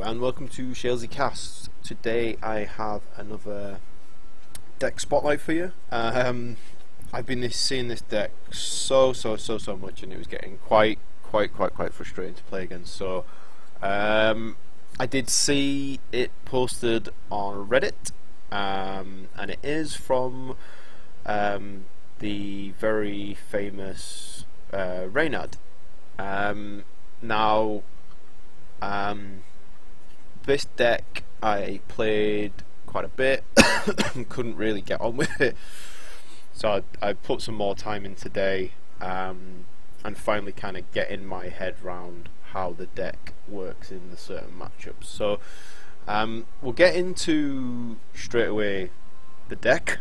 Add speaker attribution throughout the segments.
Speaker 1: and welcome to Shalesey Cast. Today I have another deck spotlight for you. I've been seeing this deck so much, and it was getting quite frustrating to play against. So I did see it posted on Reddit, and it is from the very famous Reynad. This deck I played quite a bit, couldn't really get on with it, so I put some more time in today, and finally kind of getting my head round how the deck works in the certain matchups. So we'll get into straight away the deck,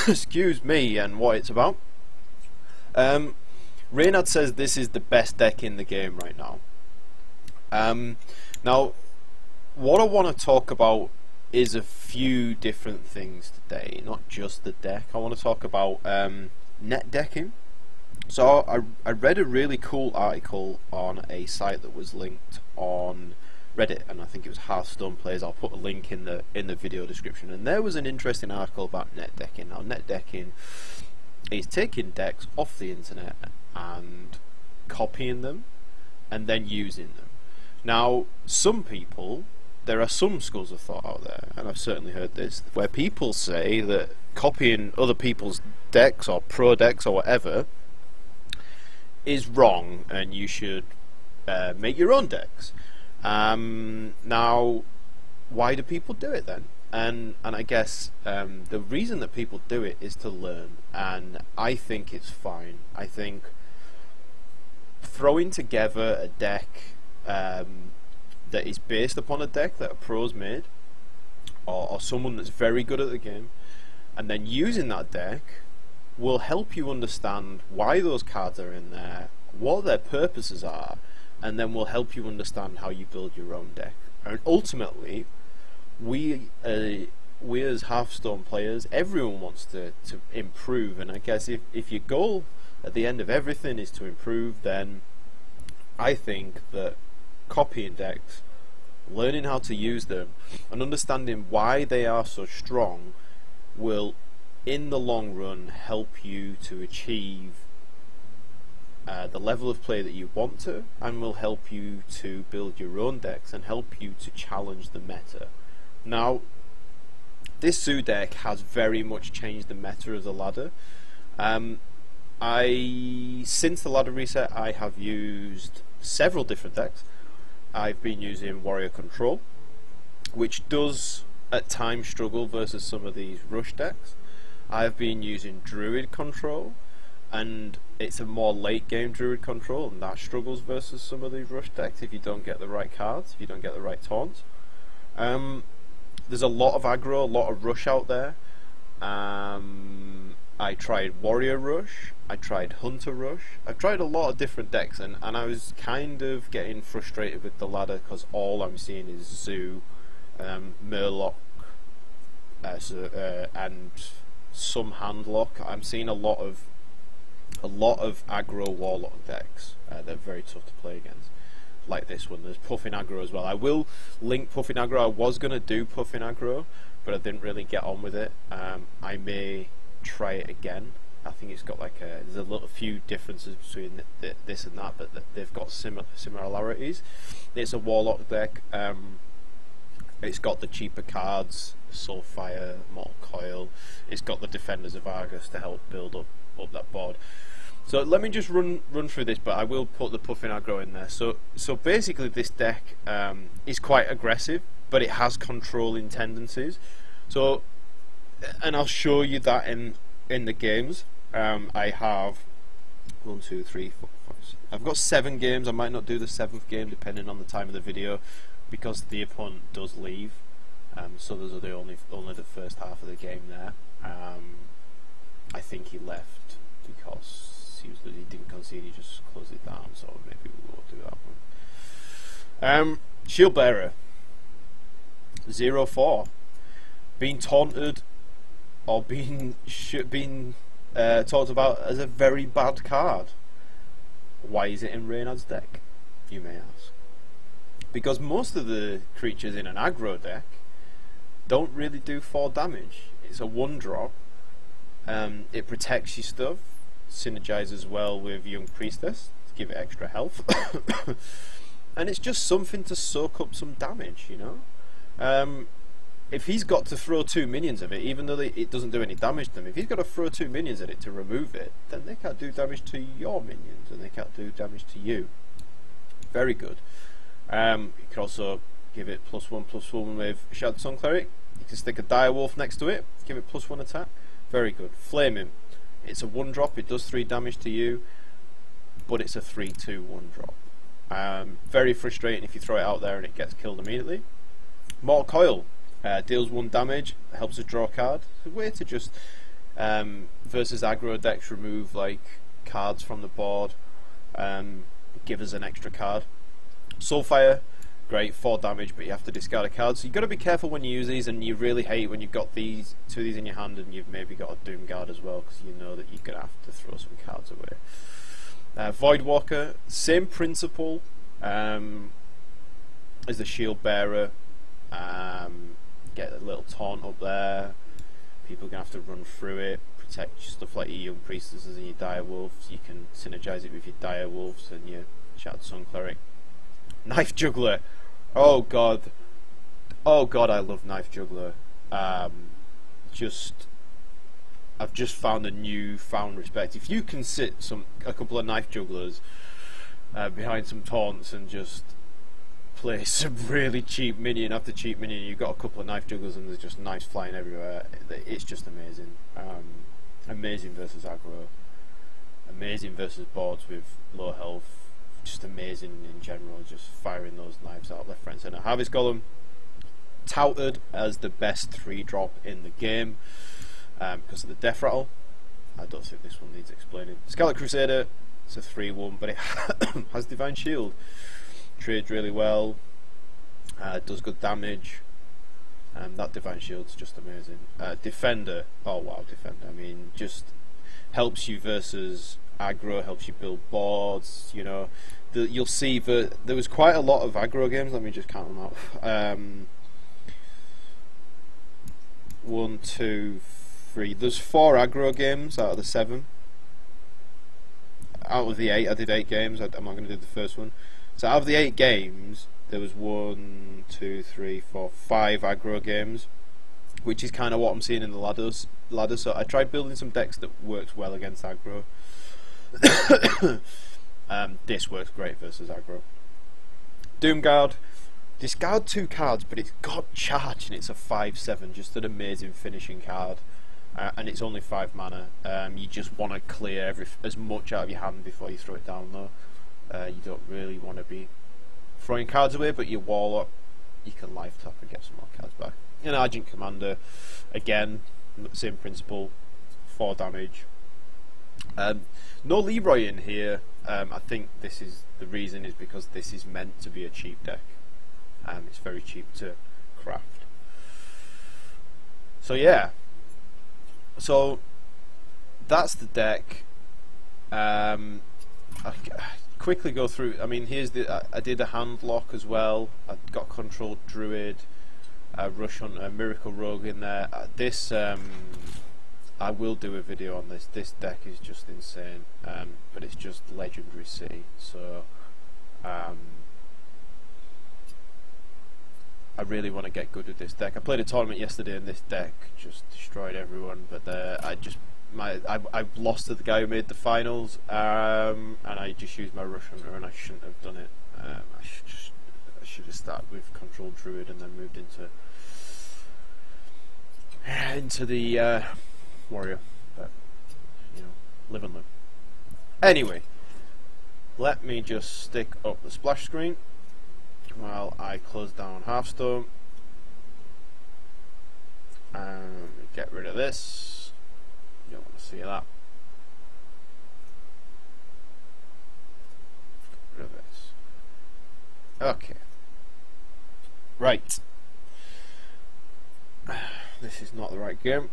Speaker 1: excuse me, and what it's about. Reynad says this is the best deck in the game right now. Now, what I want to talk about is a few different things today, not just the deck. I want to talk about Netdecking. So I read a really cool article on a site that was linked on Reddit, and I think it was Hearthstone Players. I'll put a link in the video description. And there was an interesting article about Netdecking. Now, Netdecking is taking decks off the internet and copying them and then using them. Now, some people, there are some schools of thought out there, and I've certainly heard this, where people say that copying other people's decks or pro decks or whatever is wrong, and you should make your own decks. Now, why do people do it then? And I guess the reason that people do it is to learn, and I think it's fine. I think throwing together a deck that is based upon a deck that a pro's made, or someone that's very good at the game, and then using that deck will help you understand why those cards are in there, what their purposes are, and then will help you understand how you build your own deck. And ultimately, we as Hearthstone players, everyone wants to improve, and I guess if your goal at the end of everything is to improve, then I think that copying decks, learning how to use them, and understanding why they are so strong will, in the long run, help you to achieve the level of play that you want to, and will help you to build your own decks and help you to challenge the meta. Now, this Zoo deck has very much changed the meta of the ladder. Since the ladder reset, I have used several different decks. I've been using Warrior Control, which does at times struggle versus some of these rush decks. I've been using Druid Control, and it's a more late game Druid Control, and that struggles versus some of these rush decks if you don't get the right cards, if you don't get the right taunts. There's a lot of aggro, a lot of rush out there. I tried Warrior Rush, I tried Hunter Rush, I've tried a lot of different decks, and I was kind of getting frustrated with the ladder because all I'm seeing is Zoo, Murloc, and some Handlock. I'm seeing a lot of aggro Warlock decks that are very tough to play against, like this one. There's Puffin Aggro as well. I will link Puffin Aggro. I was going to do Puffin Aggro, but I didn't really get on with it. I may try it again. I think it's got like there's a few differences between this and that, but they've got similarities. It's a Warlock deck. It's got the cheaper cards, Soulfire, Mortal Coil. It's got the Defenders of Argus to help build up that board. So let me just run through this, but I will put the Puffin Aggro in there. So basically this deck is quite aggressive, but it has controlling tendencies. So, and I'll show you that in the games. I have 1, 2, 3, 4, 5, 6. I've got 7 games. I might not do the 7th game depending on the time of the video, because the opponent does leave. So those are only the first half of the game there. I think he left because he didn't concede. He just closed it down. So maybe we will do that one. Shield Bearer 0-4. Being taunted or being talked about as a very bad card. Why is it in Reynad's deck, you may ask? because most of the creatures in an aggro deck don't really do 4 damage. It's a 1-drop. It protects your stuff, synergizes well with Young Priestess to give it extra health, and it's just something to soak up some damage, you know. If he's got to throw 2 minions of it, even though it doesn't do any damage to them, if he's got to throw 2 minions at it to remove it, then they can't do damage to your minions, and they can't do damage to you. Very good. You can also give it +1/+1 with Shadow Sun Cleric. You can stick a Direwolf next to it, give it +1 attack. Very good. Flame him. It's a 1-drop, it does 3 damage to you, but it's a 3/2 1-drop. Very frustrating if you throw it out there and it gets killed immediately. Mortal Coil. Deals 1 damage, helps us draw a card. It's a way to just, versus aggro decks, remove like cards from the board, give us an extra card. Soulfire, great, 4 damage, but you have to discard a card. So you've got to be careful when you use these, and you really hate when you've got 2 of these in your hand and you've maybe got a Doom Guard as well, because you know that you're going to have to throw some cards away. Voidwalker, same principle as the Shield Bearer. Get a little taunt up there, people are going to have to run through it, protect stuff like your Young Priestesses and your Direwolves. You can synergize it with your Direwolves and your Shattered Sun Cleric. Knife Juggler, oh god, I love Knife Juggler. I've just found a newfound respect. If you can sit a couple of Knife Jugglers behind some taunts and just play some really cheap minion after cheap minion, you've got a couple of Knife Jugglers and there's just knives flying everywhere. It's just amazing. Amazing versus aggro, amazing versus boards with low health, just amazing in general, just firing those knives out left, right and centre. Harvest Golem, touted as the best 3-drop in the game because of the Death Rattle. I don't think this one needs explaining. Scarlet Crusader, it's a 3/1, but it has Divine Shield. Trades really well, does good damage, and that Divine Shield's just amazing. Defender, oh wow, Defender, I mean, just helps you versus aggro, helps you build boards, you know. You'll see that there was quite a lot of aggro games, let me just count them out. 1, 2, 3, there's 4 aggro games out of the 7. Out of the 8, I did 8 games, I'm not going to do the first one. So out of the 8 games, there was 1, 2, 3, 4, 5 aggro games, which is kind of what I'm seeing in the ladder. So I tried building some decks that works well against aggro. This works great versus aggro. Doomguard, discard 2 cards, but it's got charge and it's a 5/7, just an amazing finishing card. And it's only 5 mana. You just want to clear as much out of your hand before you throw it down though. You don't really want to be throwing cards away, but your Warlock, you can life tap and get some more cards back. An Argent Commander, again, same principle, 4 damage. No Leroy in here. I think the reason is because this is meant to be a cheap deck. It's very cheap to craft. So yeah, so that's the deck. Quickly go through. I mean, here's I did a hand lock as well. I've got Controlled Druid, Rush Hunter, Miracle Rogue in there. I will do a video on this. This deck is just insane, but it's just Legendary C. So I really want to get good at this deck. I played a tournament yesterday and this deck just destroyed everyone. But I lost to the guy who made the finals, and I just used my Rush Hunter, and I shouldn't have done it. I should have started with Controlled Druid and then moved into the Warrior. But you know, live and live. Anyway, let me just stick up the splash screen while I close down Hearthstone and get rid of this. You don't want to see that. Get rid of this. Okay. Right. This is not the right game.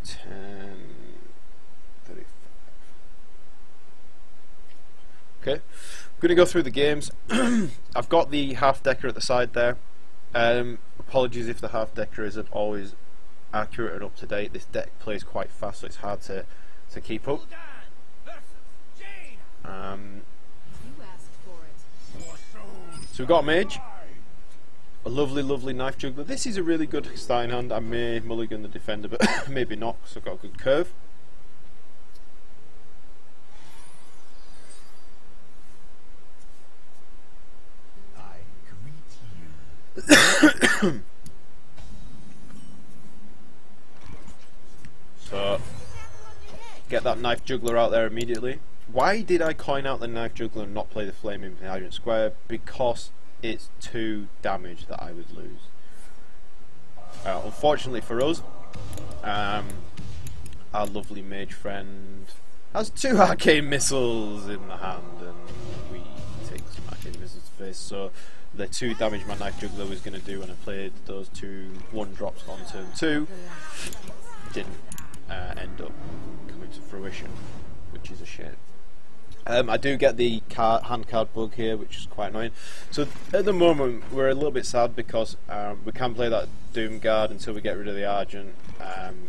Speaker 1: 10:35. Okay, I'm going to go through the games. I've got the half-decker at the side there. Apologies if the half-decker isn't always accurate and up-to-date. This deck plays quite fast, so it's hard to keep up. So we've got a mage. A lovely knife juggler. This is a really good starting hand. I may mulligan the defender, but maybe not, because I've got a good curve. So, get that knife juggler out there immediately. Why did I coin out the knife juggler and not play the flame in the Argent Square? Because it's 2 damage that I would lose. Unfortunately for us, our lovely mage friend has 2 arcane missiles in the hand, and we take some arcane missiles to face. So the 2 damage my knife juggler was going to do when I played those 2 1-drops on turn 2 didn't end up coming to fruition, which is a shame. I do get the hand card bug here, which is quite annoying. So at the moment we're a little bit sad because we can't play that Doom Guard until we get rid of the Argent,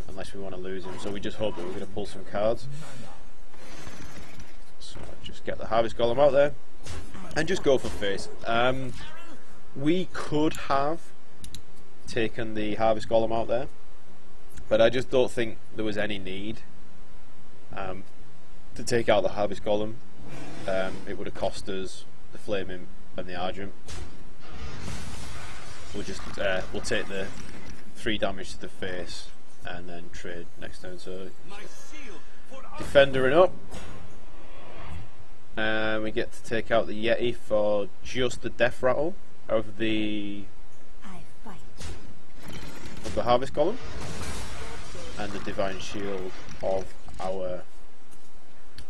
Speaker 1: unless we want to lose him. So we just hope that we're going to pull some cards. So just get the Harvest Golem out there and just go for face. We could have taken the Harvest Golem out there, but I just don't think there was any need to take out the Harvest Golem. It would have cost us the Flaming and the Argent. We'll just we'll take the 3 damage to the face and then trade next turn. So defendering up, and we get to take out the Yeti for just the Death Rattle of the Harvest Golem and the Divine Shield of our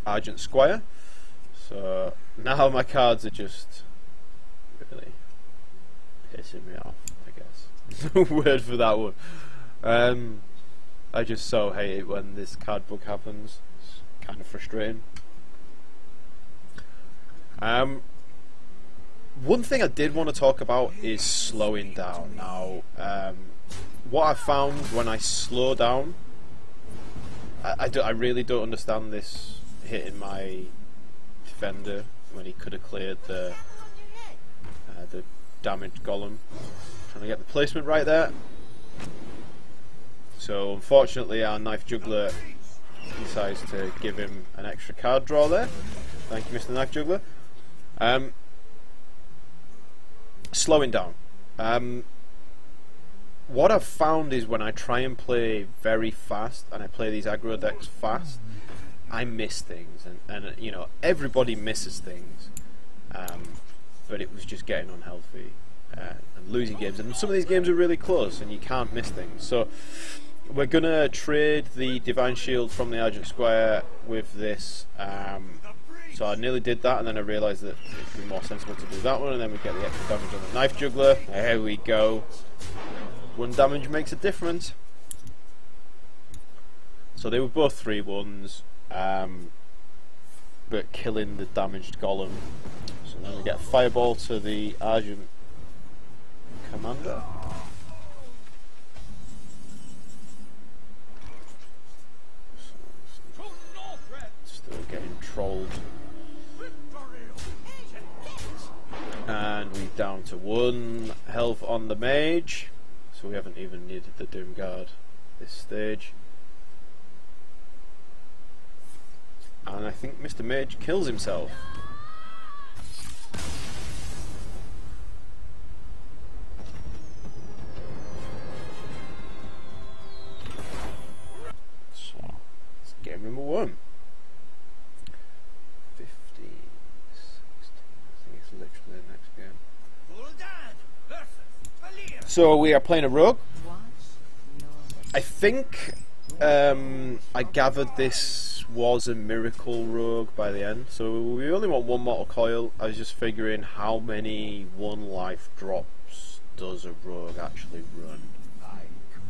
Speaker 1: Argent Squire. So now my cards are just really pissing me off, I guess. No word for that one. I just so hate it when this card bug happens. It's kind of frustrating. One thing I did want to talk about is slowing down. Now, what I found when I slow down, I really don't understand this hitting my defender when he could have cleared the damaged golem. Trying to get the placement right there. So unfortunately our knife juggler decides to give him an extra card draw there. Thank you, Mr. Knife Juggler. Slowing down. What I've found is when I try and play very fast and I play these aggro decks fast, I miss things, and you know, everybody misses things, but it was just getting unhealthy and losing games, and some of these games are really close and you can't miss things. So we're gonna trade the Divine Shield from the Argent Squire with this. So I nearly did that, and then I realised that it would be more sensible to do that one, and then we get the extra damage on the Knife Juggler. There we go. 1 damage makes a difference. So they were both 3/1s, but killing the damaged golem. So then we get a fireball to the Argent Commander. Still getting trolled. And we're down to 1 health on the mage, so we haven't even needed the Doom Guard this stage. And I think Mr. Mage kills himself. So, it's game number 1. 15, 16, I think it's literally the next game. So we are playing a rogue. I think I gathered this was a miracle rogue by the end, so we only want 1 mortal coil. I was just figuring how many 1 life drops does a rogue actually run.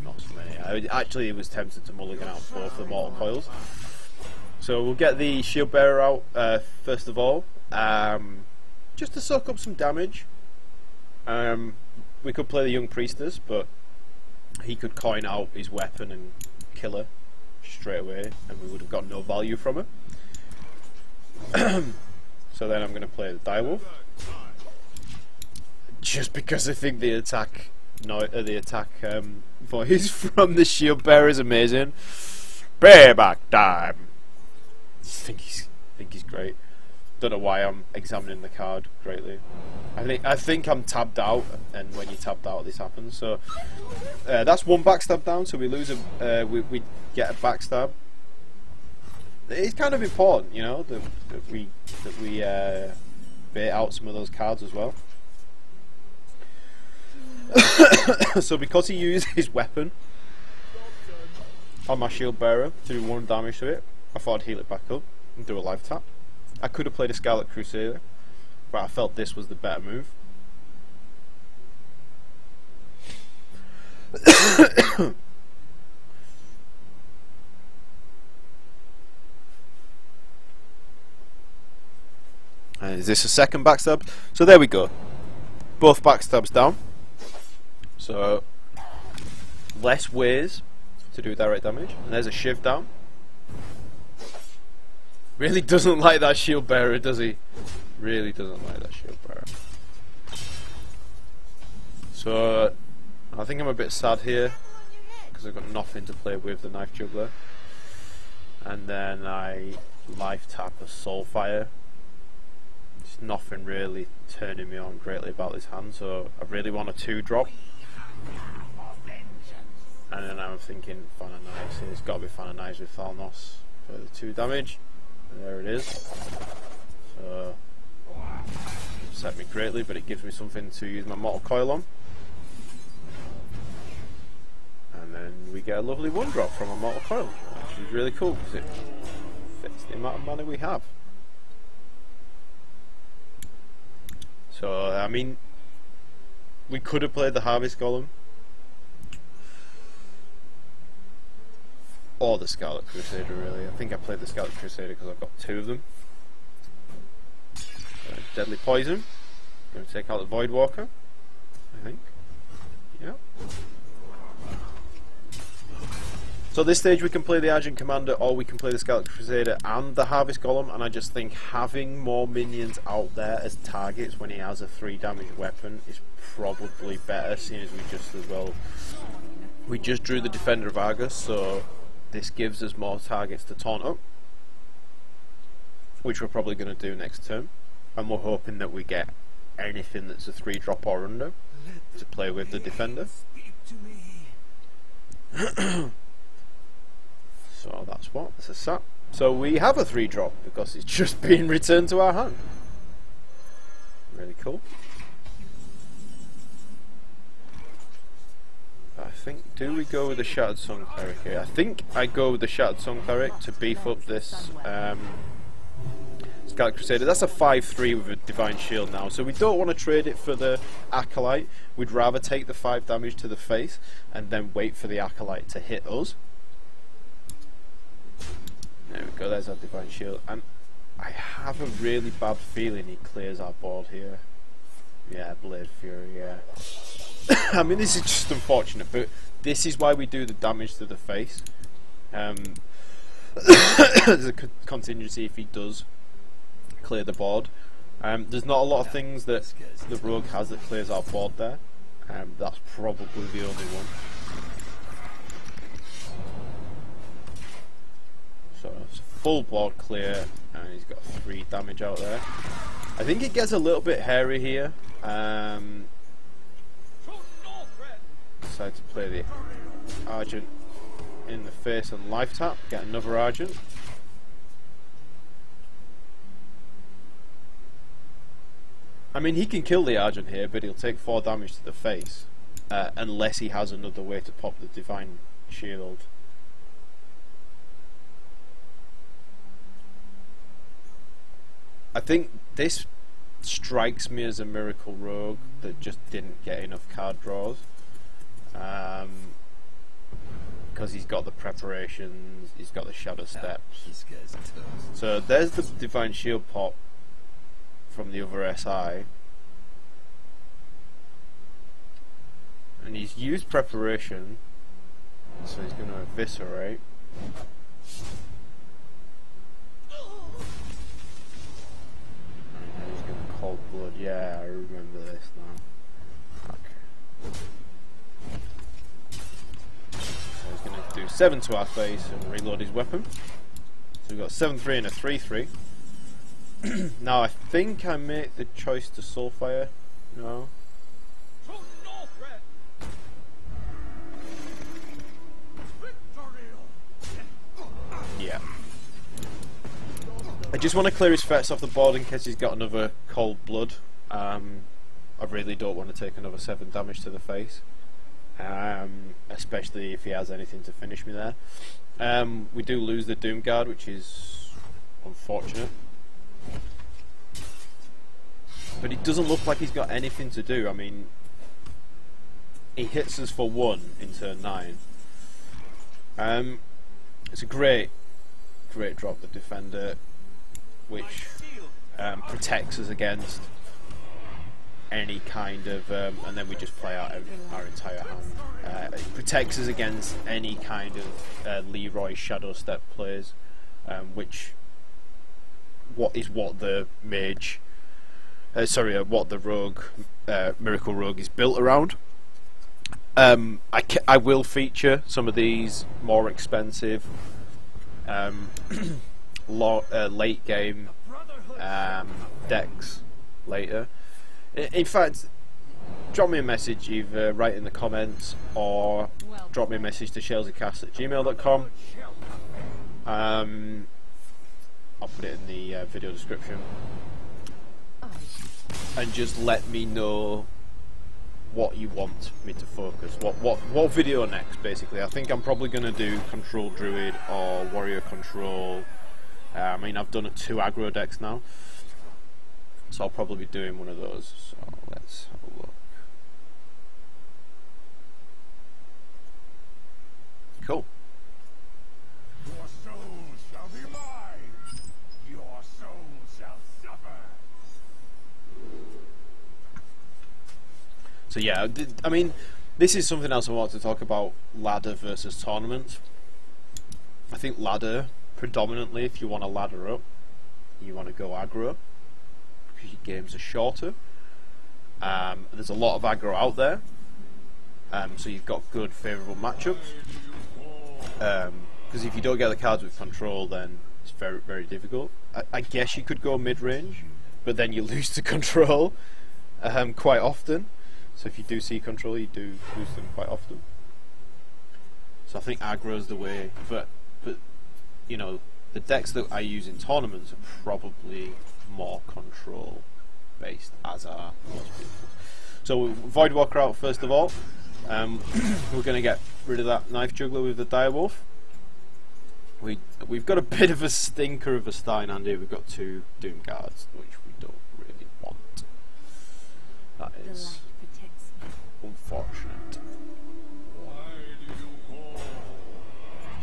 Speaker 1: Not so many. I actually was tempted to mulligan out both the mortal coils. So we'll get the shield bearer out first of all. just to soak up some damage. We could play the Young Priestess, but he could coin out his weapon and kill her straight away, and we would have got no value from her. So then I'm going to play the Direwolf, just because I think the attack voice from the Shield Bearer is amazing. Payback time. I think he's great. Don't know why I'm examining the card greatly. I think I'm tabbed out, and when you're tabbed out, this happens. So that's one backstab down. So we lose we get a backstab. It's kind of important, you know, that we bait out some of those cards as well. So because he used his weapon on my Shield Bearer to do 1 damage to it, I thought I'd heal it back up and do a life tap. I could have played a Scarlet Crusader, but I felt this was the better move. Is this a second backstab? So there we go. Both backstabs down. So less ways to do direct damage. And there's a shiv down. Really doesn't like that Shield Bearer, does he? Really doesn't like that Shield Bearer. So I think I'm a bit sad here because I've got nothing to play with the Knife Juggler. And then I life tap a Soulfire. There's nothing really turning me on greatly about this hand, so I really want a 2-drop. And then I'm thinking Fan of Knives. It's got to be Fan of Knives with Thalnos for the 2 damage. And there it is. So upset me greatly, but it gives me something to use my Mortal Coil on. And then we get a lovely 1-drop from a Mortal Coil, which is really cool because it fits the amount of money we have. So I mean, we could have played the Harvest Golem or the Scarlet Crusader, really. I think I played the Scarlet Crusader because I've got 2 of them. Deadly Poison. I'm going to take out the Void Walker, I think. Yeah. So at this stage we can play the Argent Commander, or we can play the Scarlet Crusader and the Harvest Golem, and I just think having more minions out there as targets when he has a 3 damage weapon is probably better, seeing as we just drew the Defender of Argus, so this gives us more targets to taunt up, which we're probably going to do next turn, and we're hoping that we get anything that's a 3-drop or under to play with the Defender. So that's what? That's a sap. So we have a 3-drop because it's just been returned to our hand. Really cool. I think, do we go with the Shattered Sun Cleric here? I think I go with the Shattered Sun Cleric to beef up this Scarlet Crusader. That's a 5-3 with a Divine Shield now, so we don't want to trade it for the Acolyte. We'd rather take the 5 damage to the face and then wait for the Acolyte to hit us. There we go, there's our Divine Shield, and I have a really bad feeling he clears our board here. Yeah, Blade Fury, yeah. I mean, this is just unfortunate, but this is why we do the damage to the face. There's a contingency if he does clear the board. There's not a lot of things that the Rogue has that clears our board there. That's probably the only one. So it's full board clear, and he's got 3 damage out there. I think it gets a little bit hairy here. Decide to play the Argent in the face and life tap, get another Argent. I mean, he can kill the Argent here, but he'll take 4 damage to the face, unless he has another way to pop the Divine Shield. I think this strikes me as a Miracle Rogue that just didn't get enough card draws. Because he's got the preparations, he's got the Shadow Steps. So there's the Divine Shield pop. from the other SI. And he's used preparation, so he's going to eviscerate. And he's going to cold blood. Yeah, I remember this now. Okay. So he's going to do 7 to our face and reload his weapon. So we've got 7-3 and a 3-3. Now I think I make the choice to Soulfire. No. Yeah. I just want to clear his threats off the board in case he's got another cold blood. I really don't want to take another 7 damage to the face. Especially if he has anything to finish me there. We do lose the Doom Guard, which is unfortunate. But it doesn't look like he's got anything to do. I mean, he hits us for 1 in turn 9. It's a great drop, the Defender, which protects us against any kind of, and then we just play out our entire hand. It protects us against any kind of Leroy Shadow Step plays, which what the mage, what the rogue, Miracle Rogue is built around. I will feature some of these more expensive late game decks later. In fact, drop me a message either right in the comments or drop me a message to shaleseycast@gmail.com. I'll put it in the video description, and just let me know what you want me to focus. What video next, basically. I think I'm probably going to do Control Druid or Warrior Control. I mean, I've done 2 aggro decks now, so I'll probably be doing one of those. So let's have a look. Cool.
Speaker 2: Your soul shall be mine. Your soul shall suffer.
Speaker 1: So yeah, I mean, this is something else I want to talk about: ladder versus tournament. I think ladder, predominantly, if you want to ladder up, you want to go aggro, because your games are shorter. There's a lot of aggro out there, so you've got good favourable matchups. Because if you don't get the cards with control, then it's very, very difficult. I guess you could go mid-range, but then you lose to control quite often. So if you do see control, you do lose them quite often. So I think aggro is the way, but you know, the decks that I use in tournaments are probably more control based, as are most people. So Voidwalker out first of all. We're going to get rid of that Knife Juggler with the Direwolf. We've got a bit of a stinker of a Stein hand here. We've got 2 Doom Guards, which we don't really want. That is unfortunate.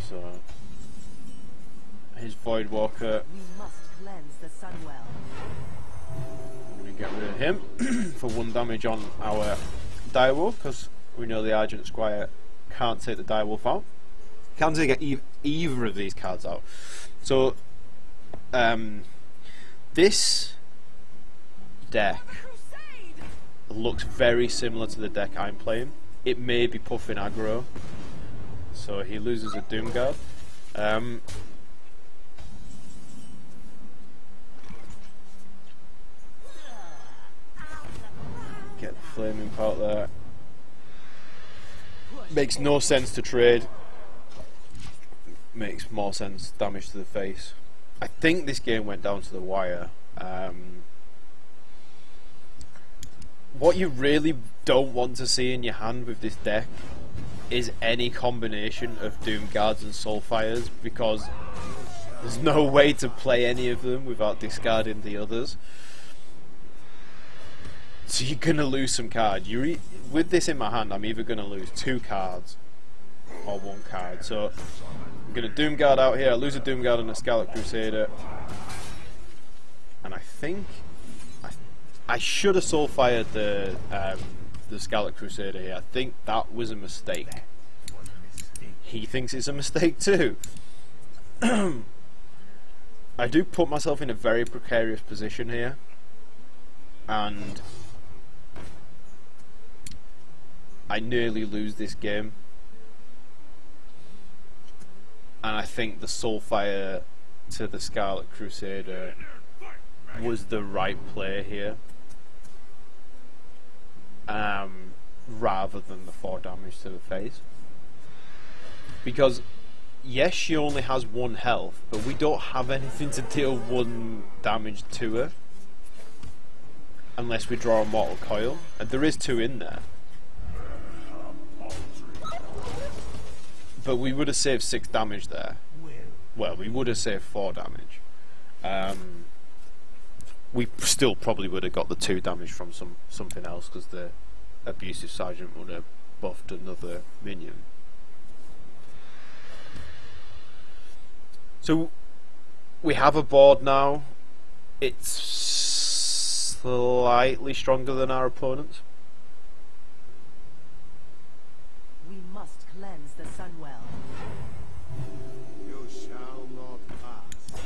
Speaker 1: So his Voidwalker. I'm going to get rid of him for 1 damage on our Direwolf, because we know the Argent Squire can't take the Direwolf out. Can't take either of these cards out. So this deck looks very similar to the deck I'm playing. It may be puffing aggro, so he loses a Doom Guard. Get the Flaming Part there. Makes no sense to trade. Makes more sense damage to the face. I think this game went down to the wire. What you really don't want to see in your hand with this deck is any combination of Doom Guards and Soulfires, because there's no way to play any of them without discarding the others. So you're going to lose some cards. With this in my hand, I'm either going to lose 2 cards or 1 card. So I'm going to Doom Guard out here. I lose a Doom Guard and a Scarlet Crusader. And I think I should have soul fired the Scarlet Crusader here. I think that was a mistake. He thinks it's a mistake too. I do put myself in a very precarious position here, and I nearly lose this game. And I think the Soulfire to the Scarlet Crusader was the right play here, rather than the 4 damage to the face. Because yes, she only has 1 health, but we don't have anything to deal 1 damage to her unless we draw a Mortal Coil, and there is 2 in there. But we would have saved 6 damage there. Well, we would have saved 4 damage. We still probably would have got the 2 damage from something else, because the Abusive Sergeant would have buffed another minion. So we have a board now. It's slightly stronger than our opponent's.
Speaker 3: We must cleanse the Sunwell.
Speaker 2: You shall not pass.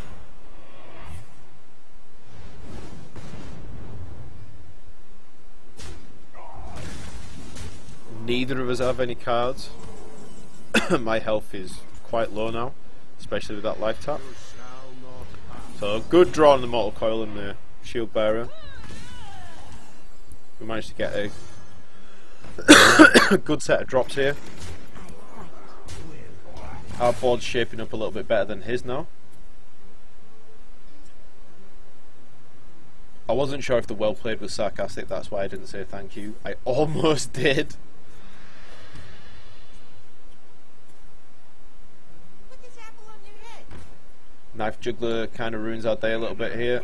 Speaker 1: Neither of us have any cards. My health is quite low now, especially with that life tap.
Speaker 2: You shall not pass.
Speaker 1: So a good draw on the Mortal Coil and the Shield Bearer. We managed to get a good set of drops here. Our board's shaping up a little bit better than his now. I wasn't sure if the well played was sarcastic, that's why I didn't say thank you. I almost did.
Speaker 3: Put this apple on your head.
Speaker 1: Knife Juggler kind of ruins our day a little bit here.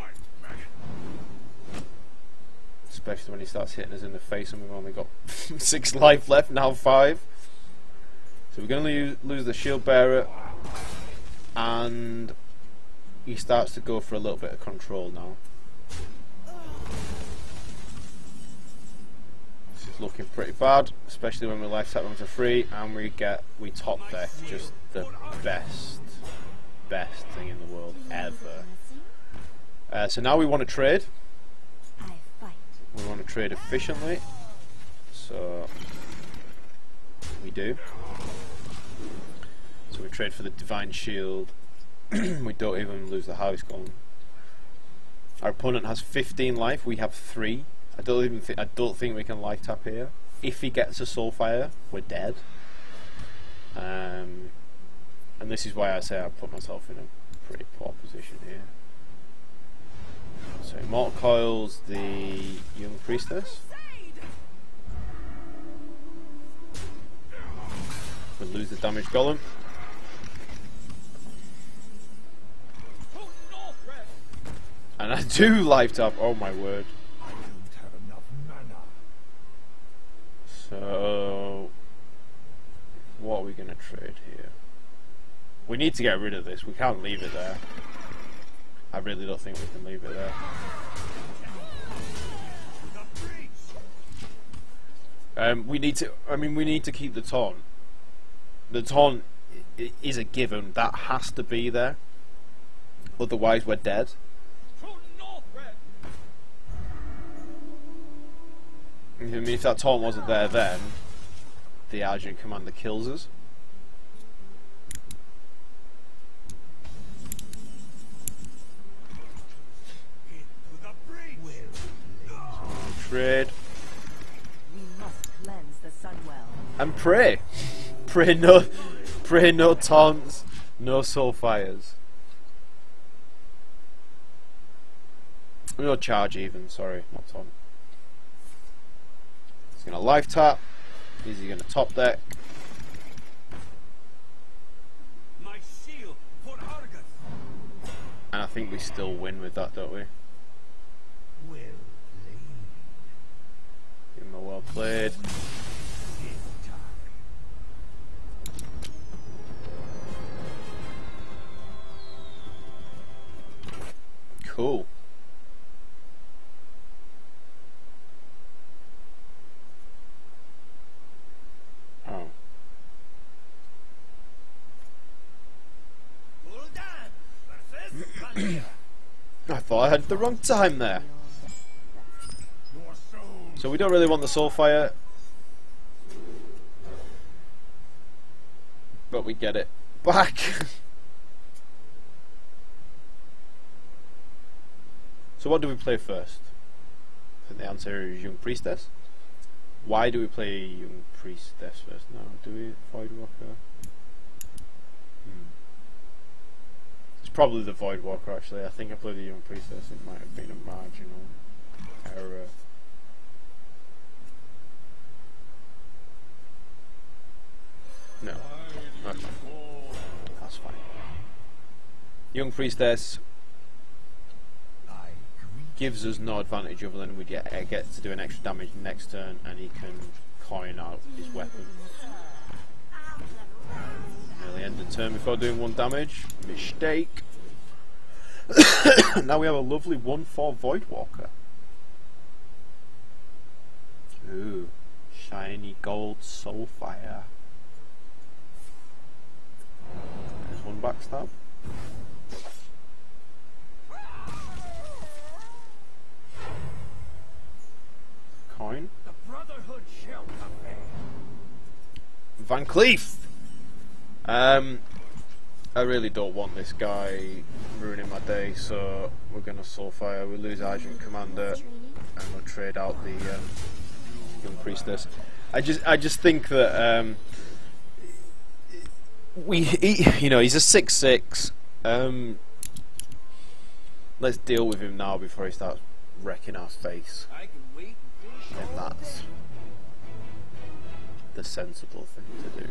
Speaker 1: Especially when he starts hitting us in the face and we've only got 6 life left, now 5. So we're going to lose the Shield Bearer, and he starts to go for a little bit of control now. This is looking pretty bad, especially when we life tap them for free and we top deck just the best thing in the world ever. So now we want to trade. We want to trade efficiently, so we do. So we trade for the Divine Shield. We don't even lose the Harvest Golem. Our opponent has 15 life. We have 3. I don't think we can life tap here. If he gets a Soulfire, we're dead. And this is why I say I put myself in a pretty poor position here. So Immortal Coils the Young Priestess. We'll lose the damage golem. And I do life tap, oh my word.
Speaker 2: I don't have enough mana.
Speaker 1: So what are we gonna trade here? We need to get rid of this, we can't leave it there. I really don't think we can leave it there. We need to keep the taunt. The taunt is a given, that has to be there. Otherwise we're dead. I mean, if that taunt wasn't there then, the Argent Commander kills us. Trade.
Speaker 3: We must cleanse the Sunwell.
Speaker 1: And pray. Pray no taunts, no Soulfires. No charge even, sorry, not taunt. He's gonna life tap. Is he gonna top deck?
Speaker 2: My shield for Argus.
Speaker 1: And I think we still win with that, don't we?
Speaker 2: Well played.
Speaker 1: Give him a well played. Cool. thought I had the wrong time there.
Speaker 2: Your soul.
Speaker 1: So we don't really want the Soulfire, but we get it back. So what do we play first? I think the answer is Young Priestess. Why do we play Young Priestess first? No, do we Voidwalker? It's probably the Voidwalker actually. I think I played the Young Priestess. It might have been a marginal error. No. Okay. That's fine. Young Priestess gives us no advantage other than we get to do an extra damage next turn, and he can coin out his weapon. Nearly end the turn before doing 1 damage. Mistake. Now we have a lovely 1/4 Voidwalker. Ooh, shiny gold Soulfire. There's 1 backstab. Coin.
Speaker 2: The Brotherhood shall prevail.
Speaker 1: Van Cleef. I really don't want this guy ruining my day, so we're gonna Soulfire. We lose Argent Commander, and we'll trade out the Young Priestess. I just think that he's a 6/6. Let's deal with him now before he starts wrecking our face.
Speaker 2: I can wait and
Speaker 1: And that's the sensible thing to do.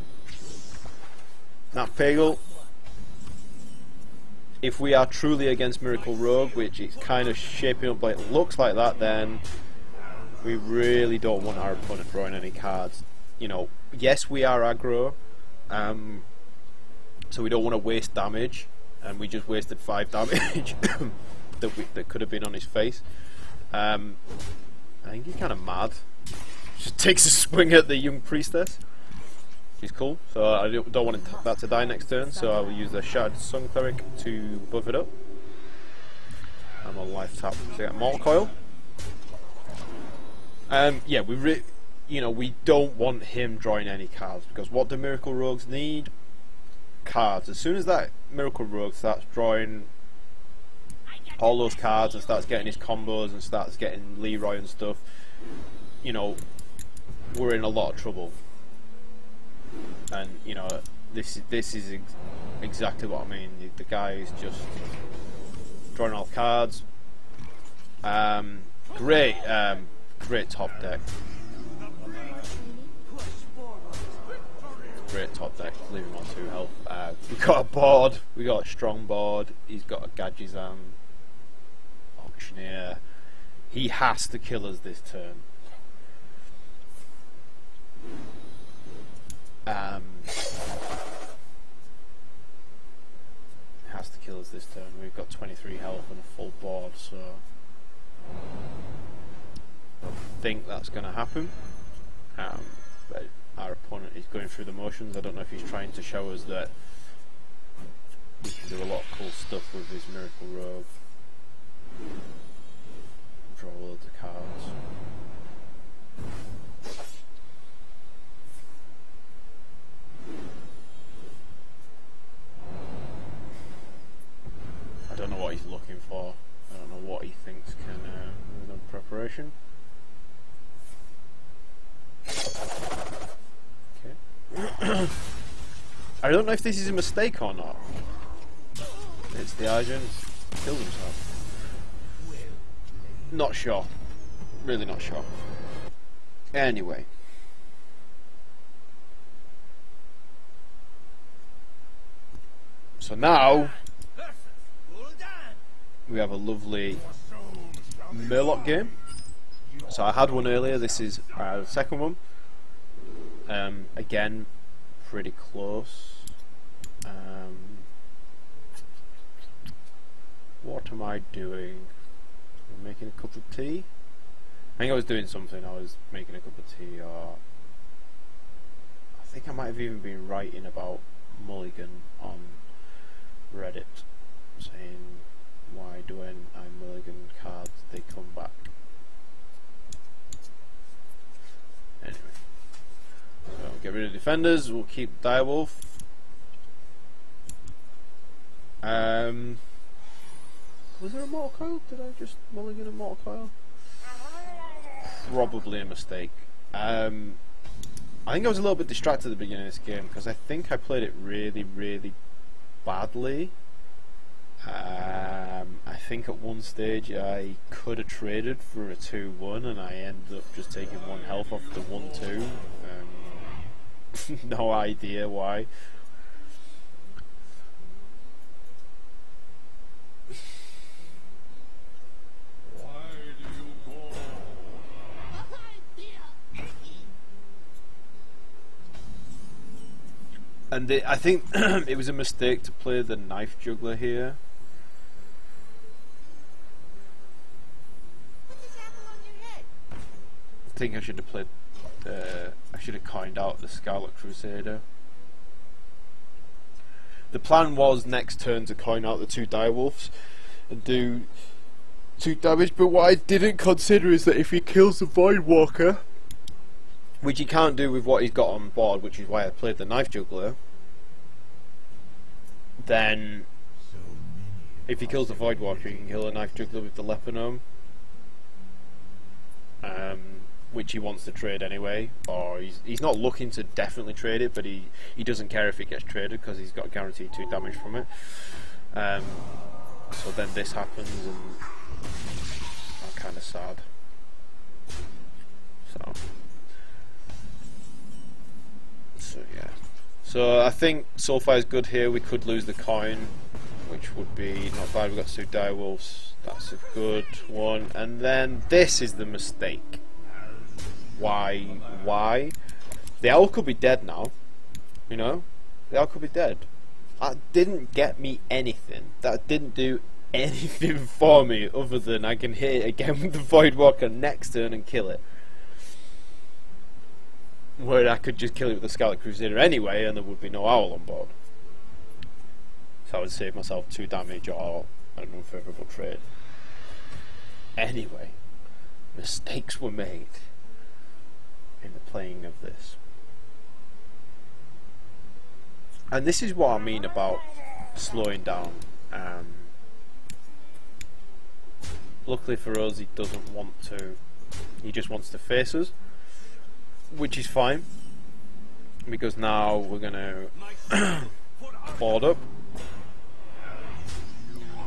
Speaker 1: Now, Pagel, if we are truly against Miracle Rogue, which it's kind of shaping up like it looks like that, then we really don't want our opponent drawing any cards. You know, yes, we are aggro, so we don't want to waste damage, and we just wasted 5 damage that could have been on his face. I think he's kind of mad. Just takes a swing at the Young Priestess. She's cool, so I don't want that to die next turn, so I will use the Shattered Sun Cleric to buff it up. I'm on life tap to get Mortal Coil. Yeah, we don't want him drawing any cards, because what do Miracle Rogues need? Cards. As soon as that Miracle Rogue starts drawing all those cards and starts getting his combos and starts getting Leroy and stuff, you know, we're in a lot of trouble. And you know, this is exactly what I mean. The guy is just drawing all cards. Great top deck. Great top deck. Leave him on 2 health. We got a board. We got a strong board. He's got a Gadgizam. Auctioneer. He has to kill us this turn. Has to kill us this turn. We've got 23 health and a full board, so I think that's going to happen. But our opponent is going through the motions. I don't know if he's trying to show us that he can do a lot of cool stuff with his Miracle Rogue. Draw loads of cards. I don't know what he's looking for. I don't know what he thinks can do the preparation. Okay. I don't know if this is a mistake or not. It's the Argent killed himself. Not sure. Really not sure. Anyway. So now we have a lovely Murloc game. So I had one earlier, this is the second one. Again, pretty close. What am I doing? I'm making a cup of tea? I think I was doing something, I was making a cup of tea, or I think I might have even been writing about Mulligan on Reddit, saying Why do when I mulligan cards they come back? Anyway, so get rid of defenders. We'll keep direwolf. Was there a mortal coil? Did I just mulligan a mortal coil? Probably a mistake. I think I was a little bit distracted at the beginning of this game because I think I played it really, really badly. I think at one stage I could have traded for a 2-1 and I ended up just taking 1 health off the 1-2. No idea why. And I think it was a mistake to play the knife juggler here. I think I should have played. I should have coined out the Scarlet Crusader. The plan was next turn to coin out the 2 direwolves and do 2 damage, but what I didn't consider is that if he kills the Voidwalker, which he can't do with what he's got on board, which is why I played the knife juggler, then if he kills the Voidwalker, he can kill the knife juggler with the Leponome, which he wants to trade anyway, or he's not looking to definitely trade it, but he doesn't care if it gets traded because he's got guaranteed 2 damage from it. So then this happens and I'm kind of sad. So yeah. So I think so far is good here. We could lose the coin, which would be not bad. We've got 2 direwolves. That's a good one. And then this is the mistake. Why? The owl could be dead now. You know? The owl could be dead. That didn't get me anything. That didn't do anything for me other than I can hit it again with the Voidwalker next turn and kill it. Where I could just kill it with the Scarlet Crusader anyway and there would be no owl on board. So I would save myself 2 damage or an unfavourable trade. Anyway, mistakes were made in the playing of this. And this is what I mean about slowing down. Luckily for us, he doesn't want to. He just wants to face us, which is fine, because now we're gonna board up.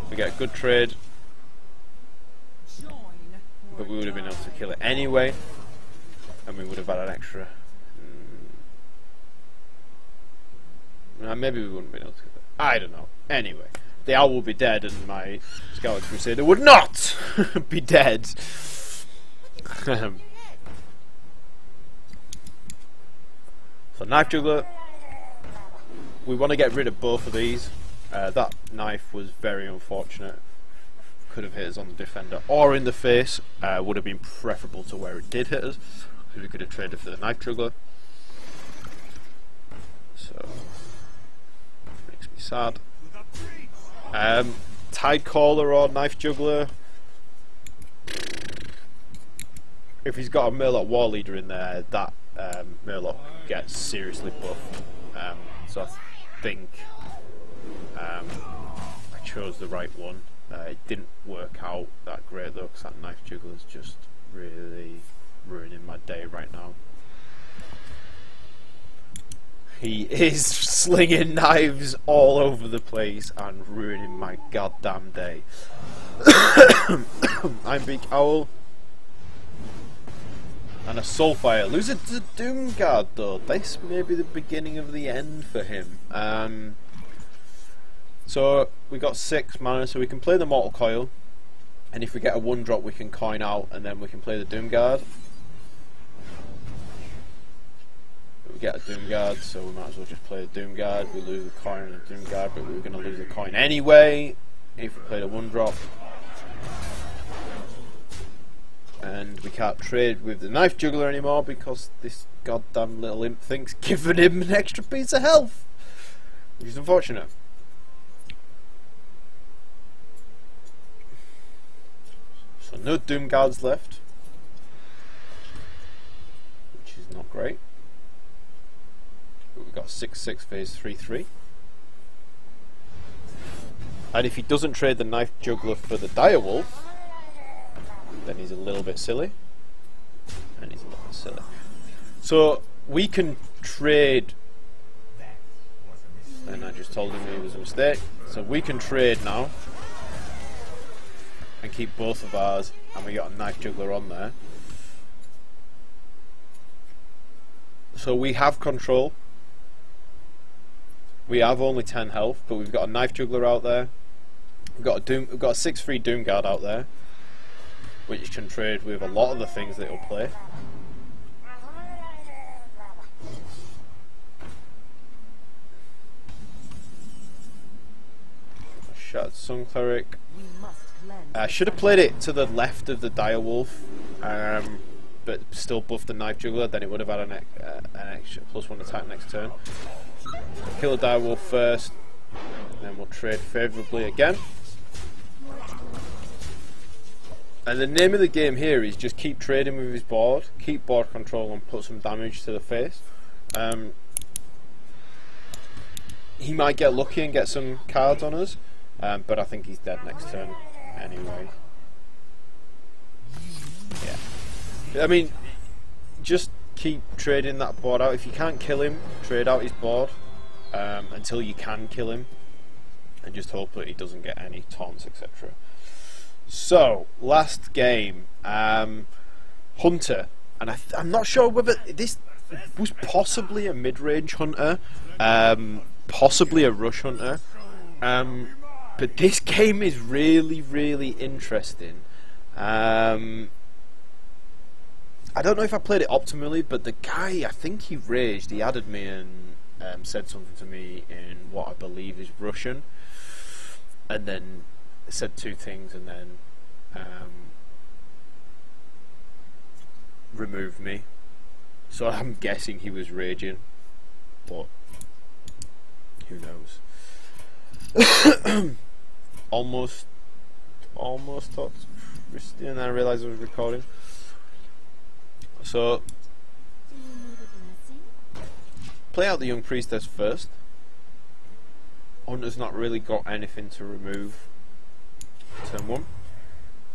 Speaker 1: We get a good trade, but we would have been able to kill it anyway, and we would have had an extra. Maybe we wouldn't have been able to kill it. I don't know. Anyway, the owl will be dead, and my Scarlet Crusader would not be dead. So knife juggler. We want to get rid of both of these. That knife was very unfortunate. Could have hit us on the defender or in the face. Would have been preferable to where it did hit us, because we could have traded for the knife juggler. So makes me sad. Tide caller or knife juggler. If he's got a Murloc war leader in there, that Murloc gets seriously buffed. So I think I chose the right one. It didn't work out that great though, because that knife juggler is just really ruining my day right now. He is slinging knives all over the place and ruining my goddamn day. I'm Big Owl. And a Soulfire. Lose it to Doomguard though. This may be the beginning of the end for him. So we got 6 mana, so we can play the Mortal Coil, and if we get a 1-drop we can coin out, and then we can play the Doomguard. We get a Doomguard, so we might as well just play the Doomguard. We lose the coin and the Doomguard, but we were going to lose the coin anyway if we played a 1-drop. And we can't trade with the knife juggler anymore because this goddamn little imp think's giving him an extra piece of health, which is unfortunate. So no Doom Guards left, which is not great. But we've got 6/6 phase 3/3. And if he doesn't trade the Knife Juggler for the Direwolf, then he's a little bit silly. And he's a little bit silly. So we can trade. And I just told him it was a mistake. So we can trade now. And keep both of ours. And we got a Knife Juggler on there. So we have control. We have only 10 health, but we've got a Knife Juggler out there. We've got a 6/3 Doom Guard out there, which can trade with a lot of the things that he'll play. Shattered Sun Cleric.
Speaker 3: We must cleanse.
Speaker 1: I should have played it to the left of the Direwolf, but still buffed the Knife Juggler. Then it would have had an extra +1 attack next turn. Kill the Direwolf first, and then we'll trade favourably again. And the name of the game here is just keep trading with his board, keep board control, and put some damage to the face. He might get lucky and get some cards on us, but I think he's dead next turn anyway. Yeah. I mean, just keep trading that board out. If you can't kill him, trade out his board until you can kill him, and just hope that he doesn't get any taunts, etc. So, last game, Hunter, and I'm not sure whether this was possibly a mid-range Hunter, possibly a rush Hunter, but this game is really, really interesting. I don't know if I played it optimally, but the guy, I think he raged, he added me and said something to me in what I believe is Russian, and then said two things and then removed me. So I'm guessing he was raging, but who knows. almost thought, and then I realised I was recording. So play out the Young Priestess first. Hunter's not really got anything to remove turn 1,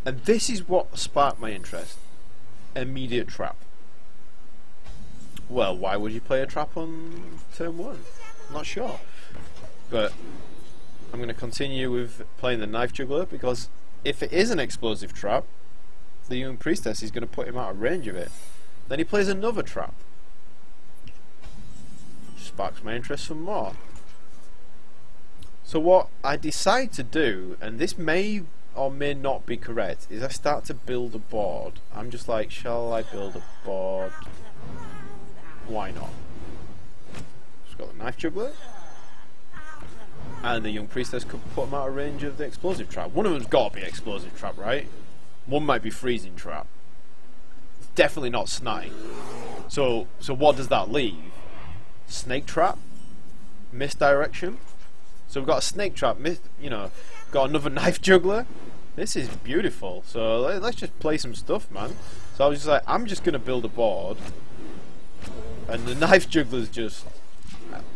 Speaker 1: and this is what sparked my interest. Immediate trap. Well, why would you play a trap on turn 1? Not sure, but I'm going to continue with playing the Knife Juggler, because if it is an explosive trap, the Young Priestess is going to put him out of range of it. Then he plays another trap, which sparks my interest some more. So what I decide to do, and this may or may not be correct, is I start to build a board. I'm just like, shall I build a board? Why not? Just got the Knife Juggler, and the Young Priestess could put him out of range of the explosive trap. One of them's got to be explosive trap, right? One might be freezing trap. It's definitely not Snipe. So what does that leave? Snake trap? Misdirection? So we've got a snake trap, got another Knife Juggler. This is beautiful. So let's just play some stuff, man. So I was just like, I'm just going to build a board, and the Knife Juggler's just...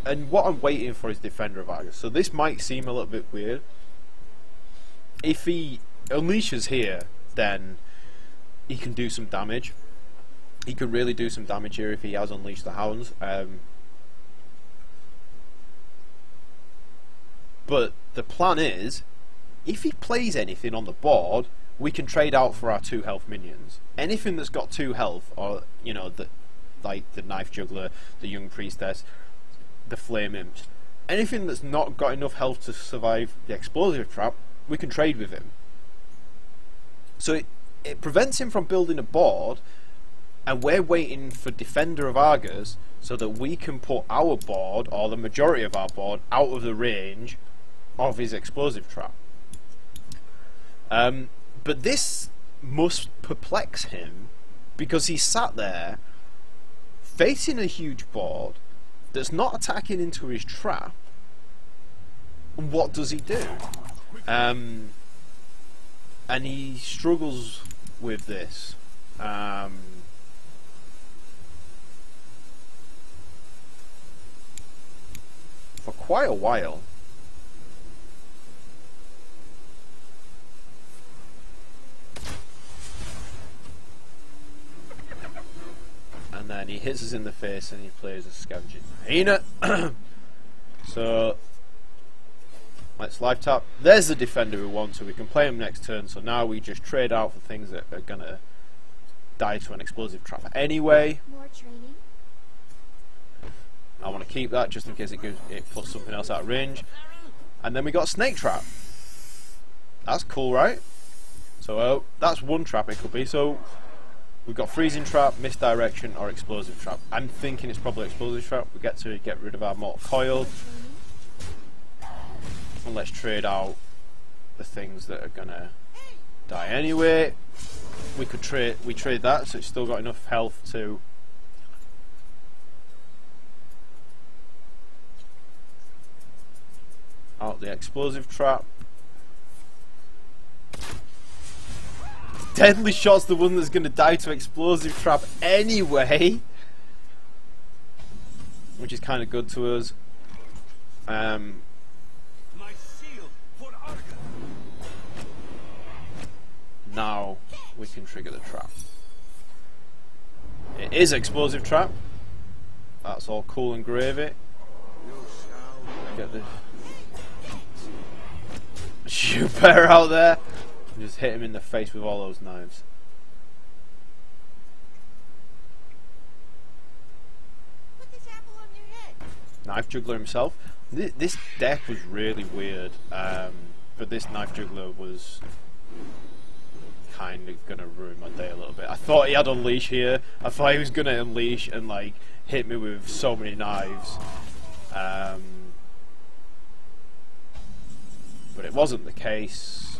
Speaker 1: And what I'm waiting for is Defender of Argus. So this might seem a little bit weird. If he unleashes here, then he can do some damage. He could really do some damage here if he has unleashed the Hounds. But the plan is, if he plays anything on the board, we can trade out for our 2 health minions. Anything that's got 2 health, or like the Knife Juggler, the Young Priestess, the Flame Imps, anything that's not got enough health to survive the explosive trap, we can trade with him. So it prevents him from building a board, and we're waiting for Defender of Argus so that we can put our board, or the majority of our board, out of the range of his explosive trap. But this must perplex him, because he's sat there facing a huge board that's not attacking into his trap. And what does he do? And he struggles with this. For quite a while. And then he hits us in the face and he plays a scavenging hyena. So let's live tap. There's the defender we want, so we can play him next turn. So now we just trade out for things that are gonna die to an explosive trap anyway.
Speaker 4: More training.
Speaker 1: I want to keep that just in case it puts something else out of range. And then we got snake trap. That's cool, right? So that's one trap it could be. So we've got freezing trap, misdirection, or explosive trap. I'm thinking it's probably explosive trap. We get to get rid of our mortal coil. And let's trade out the things that are gonna die anyway. We trade that, so it's still got enough health to out the explosive trap. Deadly shot's the one that's gonna die to explosive trap anyway, which is kind of good to us.
Speaker 2: My shield for Argon.
Speaker 1: Now we can trigger the trap. It is explosive trap. That's all cool and gravy. Get the shoe bear out there. Just hit him in the face with all those knives.
Speaker 3: Put this apple on your head.
Speaker 1: Knife juggler himself. This deck was really weird, but this knife juggler was kind of gonna ruin my day a little bit. I thought he had unleash here. I thought he was gonna unleash and like hit me with so many knives, but it wasn't the case.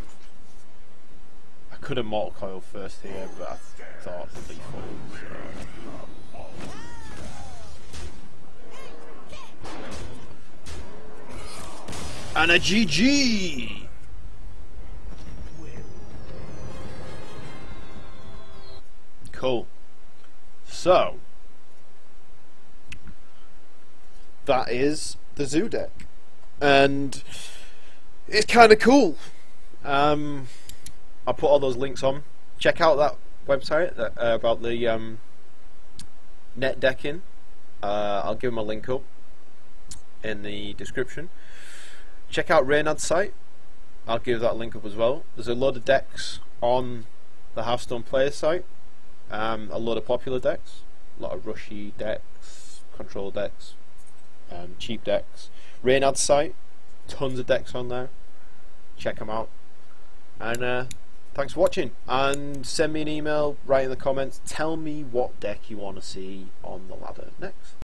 Speaker 1: I could have mortal coil first here, but I thought lethal. And a GG! Cool. So, that is the Zoo deck. And it's kind of cool. I'll put all those links on. Check out that website about the Netdecking. I'll give them a link up in the description. Check out Reynad's site. I'll give that link up as well. There's a load of decks on the Hearthstone Players site. A load of popular decks, a lot of rushy decks, control decks, cheap decks. Reynad's site, tons of decks on there. Check them out. And thanks for watching. And send me an email, write in the comments, tell me what deck you want to see on the ladder next.